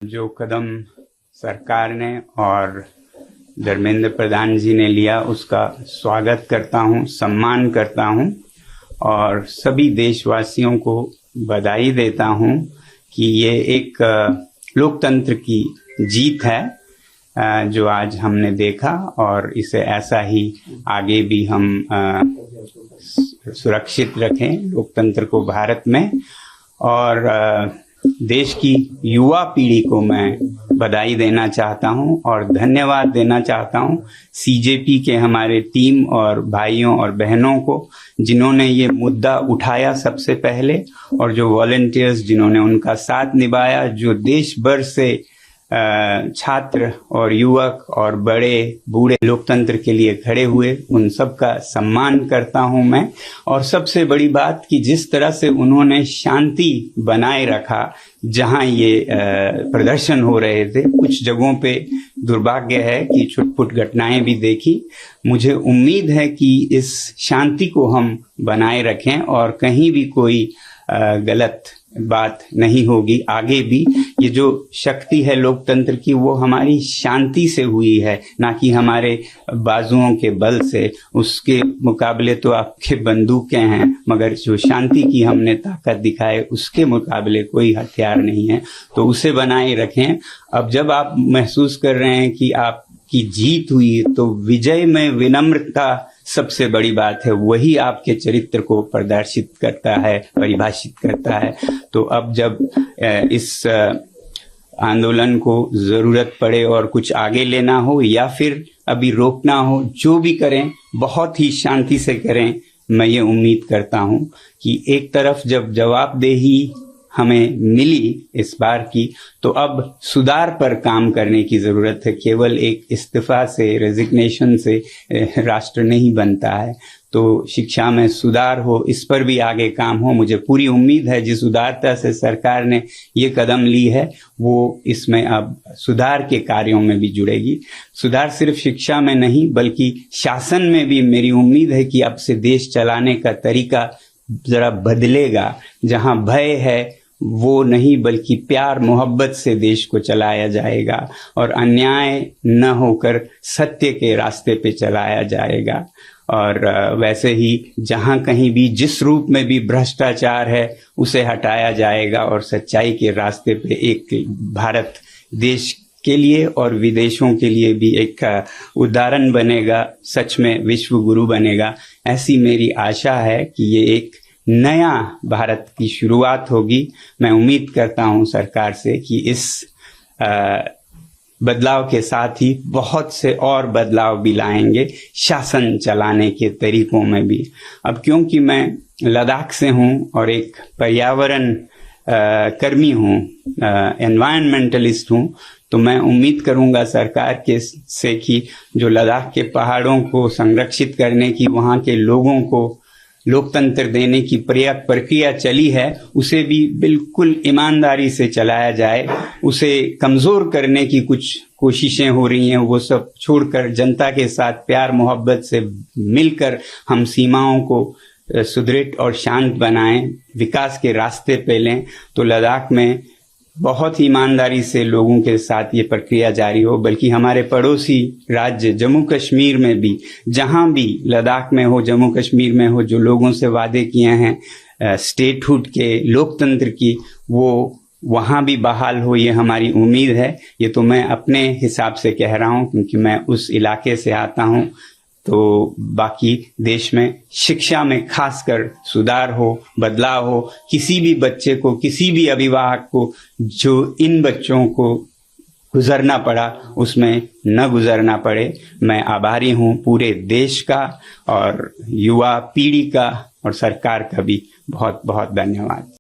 जो कदम सरकार ने और धर्मेंद्र प्रधान जी ने लिया उसका स्वागत करता हूं, सम्मान करता हूं और सभी देशवासियों को बधाई देता हूं कि ये एक लोकतंत्र की जीत है जो आज हमने देखा और इसे ऐसा ही आगे भी हम सुरक्षित रखें लोकतंत्र को भारत में। और देश की युवा पीढ़ी को मैं बधाई देना चाहता हूं और धन्यवाद देना चाहता हूं सीजेपी के हमारे टीम और भाइयों और बहनों को जिन्होंने ये मुद्दा उठाया सबसे पहले, और जो वॉलंटियर्स जिन्होंने उनका साथ निभाया, जो देश भर से छात्र और युवक और बड़े बूढ़े लोकतंत्र के लिए खड़े हुए, उन सब का सम्मान करता हूं मैं। और सबसे बड़ी बात कि जिस तरह से उन्होंने शांति बनाए रखा जहां ये प्रदर्शन हो रहे थे, कुछ जगहों पे दुर्भाग्य है कि छुटपुट घटनाएं भी देखी। मुझे उम्मीद है कि इस शांति को हम बनाए रखें और कहीं भी कोई गलत बात नहीं होगी। आगे भी ये जो शक्ति है लोकतंत्र की वो हमारी शांति से हुई है, ना कि हमारे बाजुओं के बल से। उसके मुकाबले तो आपके बंदूकें हैं, मगर जो शांति की हमने ताकत दिखाए उसके मुकाबले कोई हथियार नहीं है, तो उसे बनाए रखें। अब जब आप महसूस कर रहे हैं कि आपकी जीत हुई, तो विजय में विनम्रता सबसे बड़ी बात है, वही आपके चरित्र को प्रदर्शित करता है, परिभाषित करता है। तो अब जब इस आंदोलन को जरूरत पड़े और कुछ आगे लेना हो या फिर अभी रोकना हो, जो भी करें बहुत ही शांति से करें। मैं ये उम्मीद करता हूं कि एक तरफ जब जवाबदेही हमें मिली इस बार की, तो अब सुधार पर काम करने की जरूरत है। केवल एक इस्तीफा से, रेजिग्नेशन से राष्ट्र नहीं बनता है। तो शिक्षा में सुधार हो, इस पर भी आगे काम हो। मुझे पूरी उम्मीद है जिस उदारता से सरकार ने ये कदम ली है वो इसमें अब सुधार के कार्यों में भी जुड़ेगी। सुधार सिर्फ शिक्षा में नहीं बल्कि शासन में भी मेरी उम्मीद है कि अब से देश चलाने का तरीका जरा बदलेगा। जहां भय है वो नहीं बल्कि प्यार मोहब्बत से देश को चलाया जाएगा और अन्याय न होकर सत्य के रास्ते पे चलाया जाएगा। और वैसे ही जहां कहीं भी जिस रूप में भी भ्रष्टाचार है उसे हटाया जाएगा और सच्चाई के रास्ते पे एक भारत देश के लिए और विदेशों के लिए भी एक उदाहरण बनेगा, सच में विश्व गुरु बनेगा। ऐसी मेरी आशा है कि ये एक नया भारत की शुरुआत होगी। मैं उम्मीद करता हूं सरकार से कि इस बदलाव के साथ ही बहुत से और बदलाव भी लाएंगे शासन चलाने के तरीकों में भी। अब क्योंकि मैं लद्दाख से हूं और एक पर्यावरण कर्मी हूं, एनवायरमेंटलिस्ट हूं, तो मैं उम्मीद करूंगा सरकार के से कि जो लद्दाख के पहाड़ों को संरक्षित करने की, वहां के लोगों को लोकतंत्र देने की प्रक्रिया चली है, उसे भी बिल्कुल ईमानदारी से चलाया जाए। उसे कमजोर करने की कुछ कोशिशें हो रही हैं, वो सब छोड़कर जनता के साथ प्यार मोहब्बत से मिलकर हम सीमाओं को सुदृढ़ और शांत बनाएं, विकास के रास्ते पे लें। तो लद्दाख में बहुत ही ईमानदारी से लोगों के साथ ये प्रक्रिया जारी हो। बल्कि हमारे पड़ोसी राज्य जम्मू कश्मीर में भी, जहां भी लद्दाख में हो, जम्मू कश्मीर में हो, जो लोगों से वादे किए हैं स्टेटहुड के, लोकतंत्र की, वो वहां भी बहाल हो, ये हमारी उम्मीद है। ये तो मैं अपने हिसाब से कह रहा हूं क्योंकि मैं उस इलाके से आता हूं। तो बाकी देश में शिक्षा में खासकर सुधार हो, बदलाव हो। किसी भी बच्चे को, किसी भी अभिभावक को जो इन बच्चों को गुजरना पड़ा उसमें न गुजरना पड़े। मैं आभारी हूं पूरे देश का और युवा पीढ़ी का और सरकार का भी बहुत बहुत धन्यवाद।